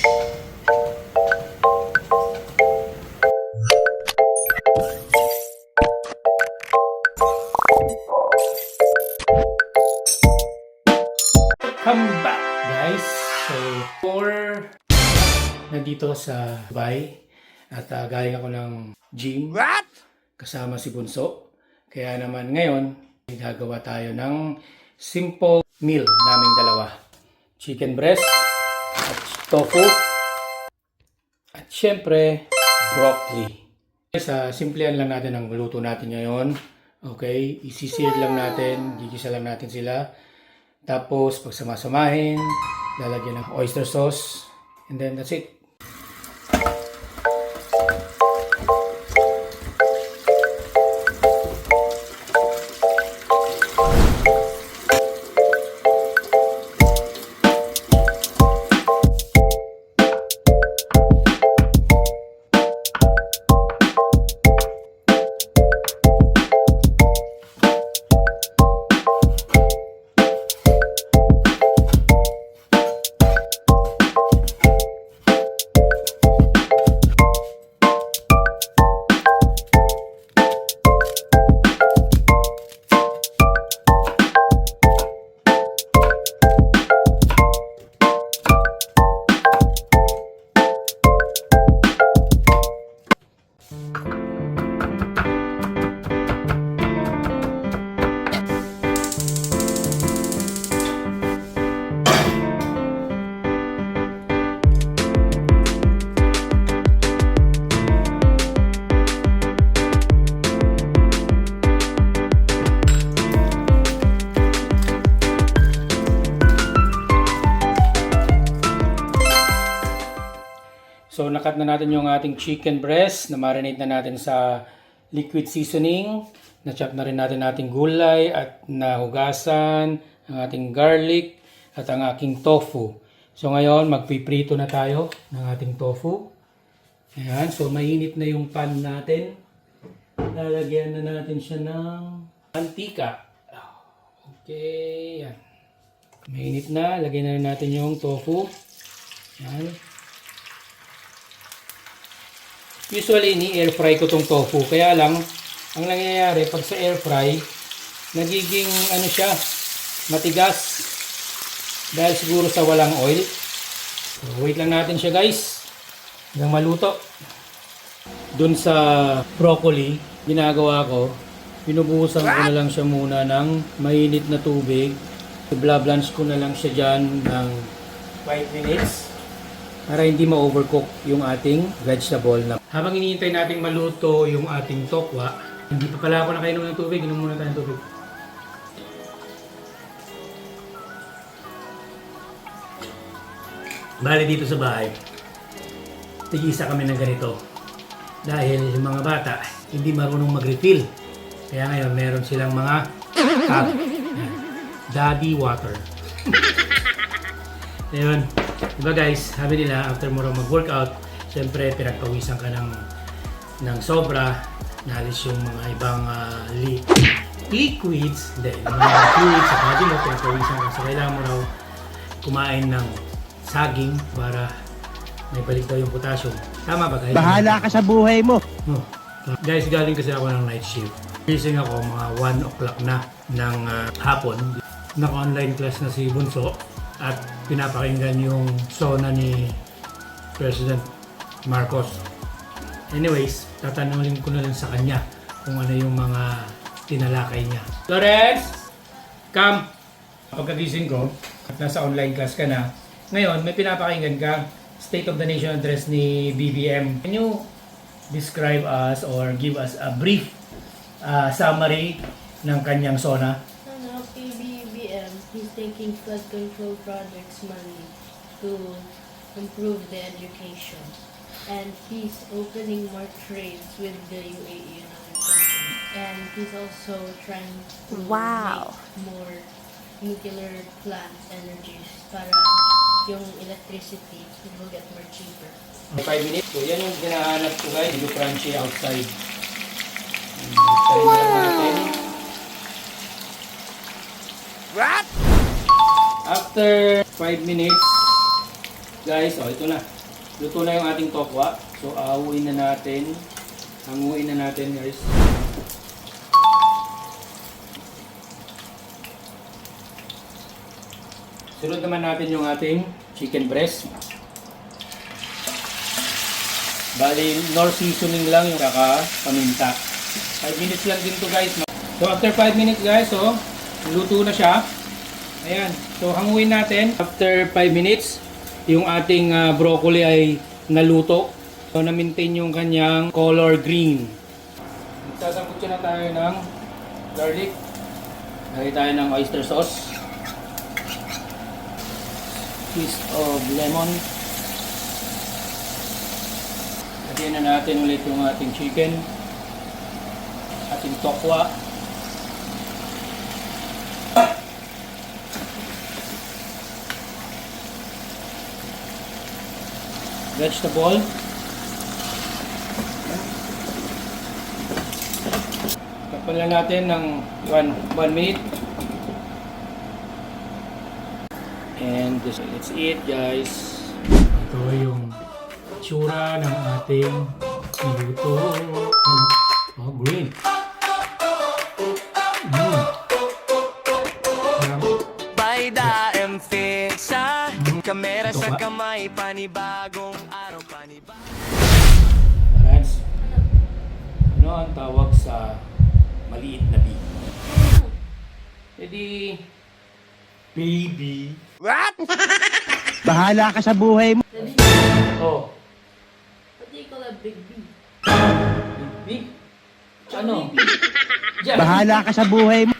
Welcome back, guys. So, nandito sa Dubai at galing ako ng gym kasama si Bunso. Kaya naman ngayon, gagawa tayo ng simple meal naming dalawa. Chicken breast at tofu at syempre broccoli. Simplihan lang natin ang luto natin ngayon. Okay, isisir lang natin, gigisa lang natin sila. Tapos, pagsamasamahin, lalagyan ng oyster sauce, and then that's it. So, nakat na natin yung ating chicken breast. Na-marinate na natin sa liquid seasoning. Na-chop na rin natin ating gulay at nahugasan ang ating garlic at ang aking tofu. So, ngayon, magpiprito na tayo ng ating tofu. Ayan. So, mainit na yung pan natin. Lalagyan na natin siya ng mantika. Okay. Yan. Mainit na. Lagyan na rin natin yung tofu. Ayan. Usually, ni-air fry ko tong tofu. Kaya lang, ang nangyayari pag sa air fry, nagiging ano siya, matigas. Dahil siguro sa walang oil. So, wait lang natin siya, guys. Hanggang maluto. Dun sa broccoli, ginagawa ko, pinubuhusan ko na lang siya muna ng mainit na tubig. I-blanch ko na lang siya dyan ng 5 minutes. Para hindi ma-overcook yung ating vegetable. Habang iniintay nating maluto yung ating tokwa, hindi pa pala ako nakainom ng tubig, inom muna tayo ng tubig. Bali dito sa bahay, tig-isa kami ng ganito. Dahil yung mga bata, hindi marunong mag-refill. Kaya ngayon, meron silang mga tub. Daddy water. Ayun. Diba guys, sabi nila after mo mag-workout, syempre pinagpawisan ka ng sobra, naalis yung mga ibang liquids, hindi, yung mga fluids sa body mo, pinagpawisan ka. So kailangan mo raw kumain ng saging para may balik daw yung potassium. Tama ba guys? Bahala ka sa buhay mo! Oh. Guys, galing kasi ako ng night shift. Gising ako mga 1 o'clock na ng hapon. Naka-online class na si Bunso. At pinapakinggan yung sona ni President Marcos. Anyways, tatanungin ko na lang sa kanya kung ano yung mga tinalakay niya. Lawrence! Come! Pagkagising ko, at nasa online class ka na, ngayon may pinapakinggan ka, State of the Nation address ni BBM. Can you describe us or give us a brief summary ng kanyang sona? He's taking flood control projects money to improve the education. And he's opening more trades with the UAE and other countries. And he's also trying to make more nuclear plant energies para yung electricity will get more cheaper. 5 minutes. So yan yung ginahanap ko guys, yung crunchy outside. What? After 5 minutes, guys, ito na. Luto na yung ating tokwa. So, ahuin na natin. Hanguin na natin, guys. Sunod naman natin yung ating chicken breast. Bali, nor seasoning lang yung kaka paminta. 5 minutes lang din to guys. So, after 5 minutes guys, so, luto na siya. Ayan. So, hanguin natin. After 5 minutes, yung ating broccoli ay naluto. So, na-maintain yung kanyang color green. Magsasangkot na tayo ng garlic. Lagay tayo ng oyster sauce. Piece of lemon. Lagyan na natin ulit yung ating chicken. Ating tokwa. Vegetable. Tapalan natin ng 1 minute. And let's eat guys. Ito yung tsura ng ating niluto. Oh, green. Bayda Emfisa Kamera sa kamay Panibagong araw panibagong Rans, ano ang tawag sa maliit na bee? Edi, baby. Bahala ka sa buhay mo. Daddy, Oh, what do you call a big bee? big bee? Ano? Bee. Diyan. Bahala ka sa buhay mo.